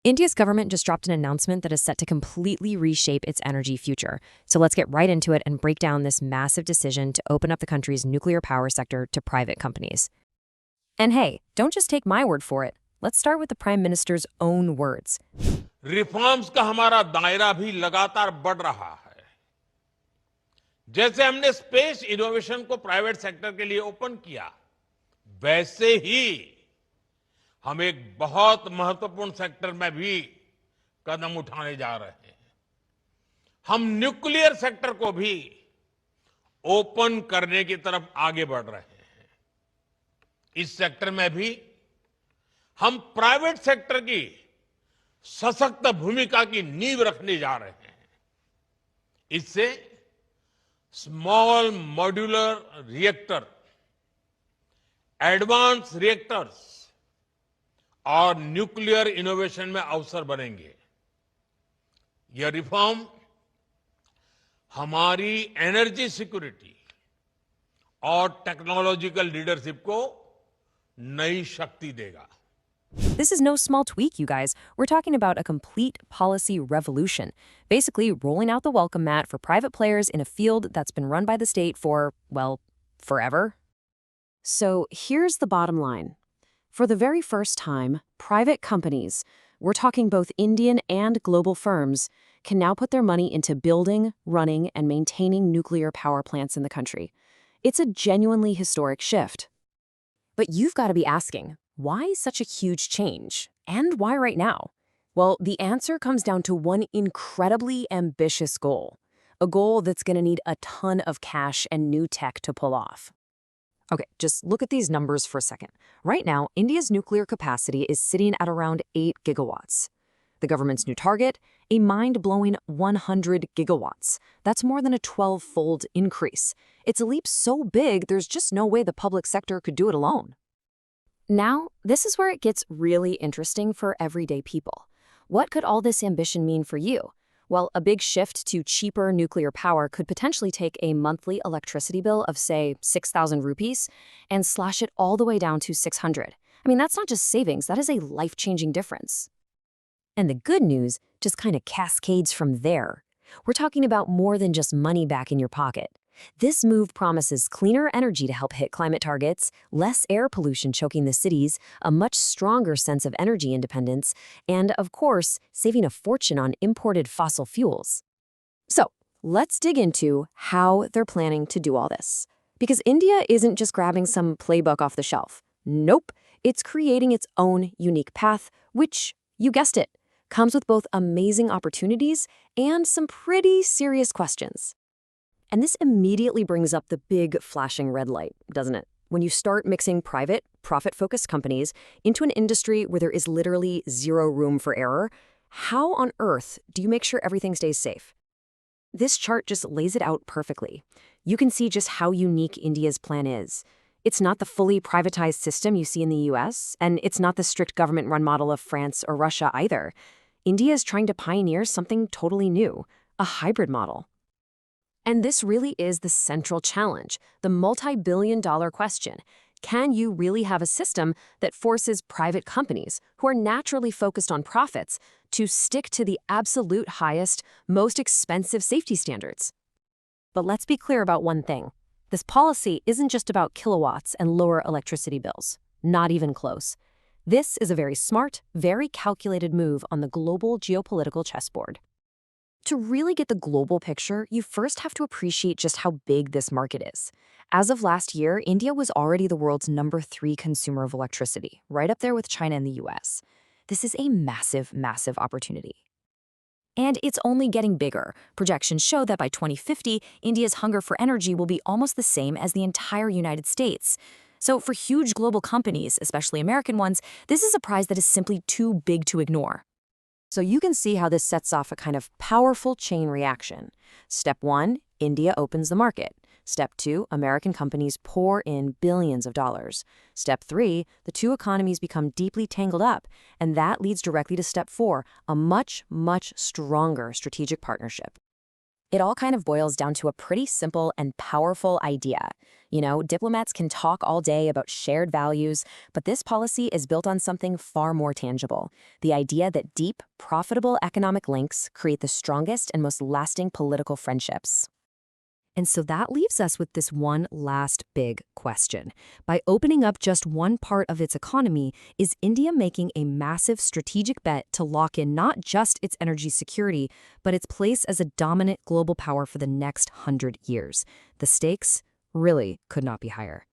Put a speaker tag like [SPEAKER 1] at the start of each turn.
[SPEAKER 1] India's government just dropped an announcement that is set to completely reshape its energy future. So let's get right into it and break down this massive decision to open up the country's nuclear power sector to private companies. And hey, don't just take my word for it. Let's start with the Prime Minister's own words.
[SPEAKER 2] Reforms का हमारा दायरा भी लगातार बढ़ रहा है। जैसे हमने स्पेस इनोवेशन को प्राइवेट सेक्टर के लिए ओपन किया, वैसे ही हम एक बहुत महत्वपूर्ण सेक्टर में भी कदम उठाने जा रहे हैं। हम न्यूक्लियर सेक्टर को भी ओपन करने की तरफ आगे बढ़ रहे हैं। इस सेक्टर में भी हम प्राइवेट सेक्टर की सशक्त भूमिका की नींव रखने जा रहे हैं। इससे small modular reactor, advance reactors और न्यूक्लियर इनोवेशन में अवसर बनेंगे। यह रिफॉर्म हमारी एनर्जी सिक्योरिटी और टेक्नोलॉजिकल लीडरशिप को नई शक्ति देगा।
[SPEAKER 1] This is no small tweak, you guys. We're talking about a complete policy revolution, basically rolling out the welcome mat for private players in a field that's been run by the state for, well, forever. So here's the bottom line. For the very first time, private companies, we're talking both Indian and global firms, can now put their money into building, running, and maintaining nuclear power plants in the country. It's a genuinely historic shift. But you've got to be asking, why such a huge change? And why right now? Well, the answer comes down to one incredibly ambitious goal, a goal that's going to need a ton of cash and new tech to pull off. Okay, just look at these numbers for a second. Right now, India's nuclear capacity is sitting at around 8 gigawatts. The government's new target, a mind-blowing 100 gigawatts. That's more than a 12-fold increase. It's a leap so big, there's just no way the public sector could do it alone. Now, this is where it gets really interesting for everyday people. What could all this ambition mean for you? Well, a big shift to cheaper nuclear power could potentially take a monthly electricity bill of, say, 6,000 rupees and slash it all the way down to 600. I mean, that's not just savings, that is a life-changing difference. And the good news just kind of cascades from there. We're talking about more than just money back in your pocket. This move promises cleaner energy to help hit climate targets, less air pollution choking the cities, a much stronger sense of energy independence, and, of course, saving a fortune on imported fossil fuels. So, let's dig into how they're planning to do all this. Because India isn't just grabbing some playbook off the shelf. Nope, it's creating its own unique path, which, you guessed it, comes with both amazing opportunities and some pretty serious questions. And this immediately brings up the big flashing red light, doesn't it? When you start mixing private, profit-focused companies into an industry where there is literally zero room for error, how on earth do you make sure everything stays safe? This chart just lays it out perfectly. You can see just how unique India's plan is. It's not the fully privatized system you see in the US, and it's not the strict government-run model of France or Russia either. India is trying to pioneer something totally new, a hybrid model. And this really is the central challenge, the multi-billion-dollar question. Can you really have a system that forces private companies, who are naturally focused on profits, to stick to the absolute highest, most expensive safety standards? But let's be clear about one thing. This policy isn't just about kilowatts and lower electricity bills. Not even close. This is a very smart, very calculated move on the global geopolitical chessboard. To really get the global picture, you first have to appreciate just how big this market is. As of last year, India was already the world's #3 consumer of electricity, right up there with China and the US. This is a massive, massive opportunity. And it's only getting bigger. Projections show that by 2050, India's hunger for energy will be almost the same as the entire United States. So for huge global companies, especially American ones, this is a prize that is simply too big to ignore. So you can see how this sets off a kind of powerful chain reaction. Step 1, India opens the market. Step 2, American companies pour in billions of dollars. Step 3, the two economies become deeply tangled up. And that leads directly to Step 4, a much, much stronger strategic partnership. It all kind of boils down to a pretty simple and powerful idea. Diplomats can talk all day about shared values, but this policy is built on something far more tangible: the idea that deep, profitable economic links create the strongest and most lasting political friendships. And so that leaves us with this one last big question. By opening up just one part of its economy, is India making a massive strategic bet to lock in not just its energy security, but its place as a dominant global power for the next 100 years? The stakes really could not be higher.